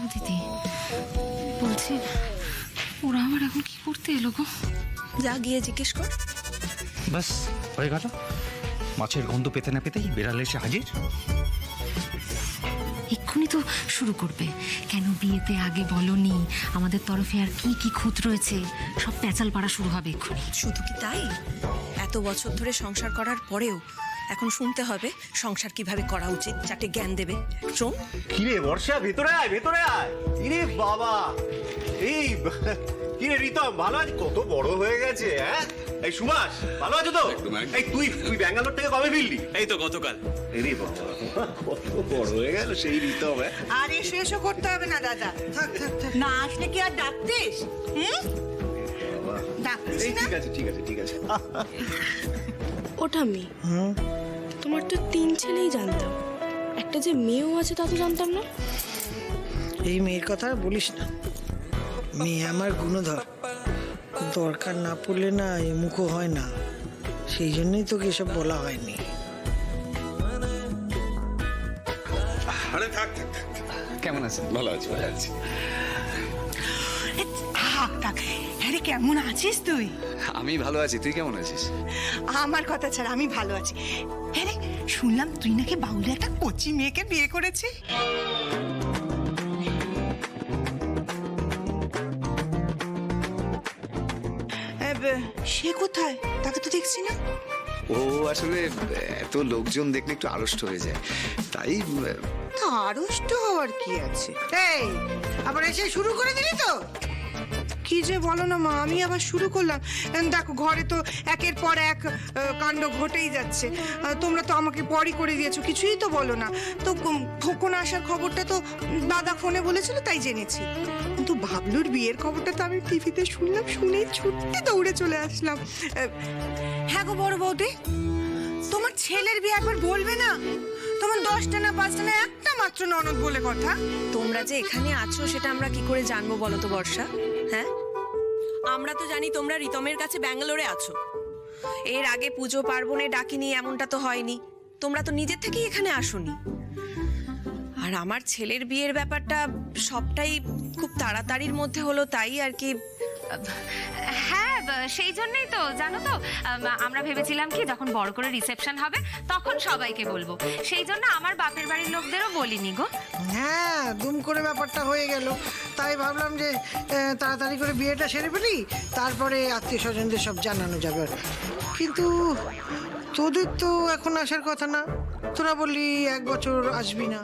ও দিদি, বলছি ওরা আমার এখন কি করতে এলো গো? যা গিয়ে জিজ্ঞেস কর। বাস হয়ে গেল। মাছের গন্ধ পেতে না পেতেই বিড়াল এসে হাজির। এক্ষুনি তো শুরু করবে, কেন বিয়েতে আগে বলনি, আমাদের তরফে আর কি কি খুঁত রয়েছে, সব প্যাচাল পাড়া শুরু হবে এক্ষুনি। শুধু কি তাই, এত বছর ধরে সংসার করার পরেও এখন শুনতে হবে সংসার কিভাবে করা উচিত, চারটে জ্ঞান দেবে। শোন। কিরে বর্ষা, ভেতরে আয়, ভেতরে আয়। কিরে বাবা, এই কিরে রিতম, ভালো আছিস? কত বড় হয়ে গেছে। হ্যাঁ, এই সুভাষ ভালো আছো তো? এই তুই ব্যাঙ্গালোর থেকে কবে ফিরলি? এই তো গতকাল। এরে বাবা, কত বড় হয়ে গেল সেই রিতম। আর এসো করতে হবে না দাদা, না আসলে কি আর ডাকতিস? ডাকতিস এই না? ঠিক আছে ঠিক আছে ঠিক আছে। ওটা মেয়ে। তোমার তো 3 ছেলেই জানতাম, একটা যে মেয়েও আছে তা তো জানতাম না। এই মেয়ের কথা আর বলিস না, মেয়ে আমার গুণধর, দরকার না পড়লে না এ মুখও হয় না, সেই জন্যই তোকে এসব বলা হয়নি। আরে থাক থাক থাক। কেমন আছেন? ভালো আছি ভালো আছি। থাক। হ্যাঁ রে, কেমন আছিস তুই? আমি ভালো আছি, তুই কেমন আছিস? আমার কথা ছাড়া আমি ভালো আছি। হ্যাঁ রে, শুনলাম তুই নাকি বাউলে একটা কচি মেয়েকে বিয়ে করেছিস। সে কোথায়? তাকে তো দেখছি না। ও আসলে এত লোকজন দেখলে একটু আড়ষ্ট হয়ে যায়, তাই তা আড়ষ্ট হওয়ার কি আছে? এই আবার এসে শুরু করে দিলি তো? কি যে বলো না মা, আমি আবার শুরু করলাম? দেখো ঘরে তো একের পর এক কাণ্ড ঘটেই যাচ্ছে। তোমরা তো আমাকে পরই করে দিয়েছো, কিছুই তো বলো না। তো খোকন আসার খবরটা তো দাদা ফোনে বলেছিল, তাই জেনেছি। কিন্তু বাবলুর বিয়ের খবরটা তো আমি টিভিতে শুনলাম, শুনেই ছুটতে দৌড়ে চলে আসলাম। হ্যাঁ গো বড় বৌদি, তোমার ছেলের বিয়ে একবার বলবে না? তোমার 10টা না 5টা না একটা মাত্র ননদ বলে কথা। তোমরা যে এখানে আছো সেটা আমরা কি করে জানবো বলো তো বর্ষা? হ্যাঁ, আমরা তো জানি তোমরা রিতমের কাছে ব্যাঙ্গালোরে আছো। এর আগে পুজো পার্বণে ডাকিনি এমনটা তো হয়নি, তোমরা তো নিজের থেকেই এখানে আসোনি। আর আমার ছেলের বিয়ের ব্যাপারটা সবটাই খুব তাড়াতাড়ির মধ্যে হলো, তাই আর কি। হ্যাঁ, সেই জন্যই তো জানো তো, আমরা ভেবেছিলাম কি যখন বড় করে রিসেপশন হবে তখন সবাইকে বলবো, সেই জন্য আমার বাপের বাড়ির লোকদেরও বলিনি গো। হ্যাঁ, দুম করে ব্যাপারটা হয়ে গেল, তাই ভাবলাম যে তাড়াতাড়ি করে বিয়েটা সেরে ফেলি, তারপরে আত্মীয় স্বজনদের সব জানানো যাবে। কিন্তু তোদের তো এখন আসার কথা না, তোরা বললি 1 বছর আসবি না।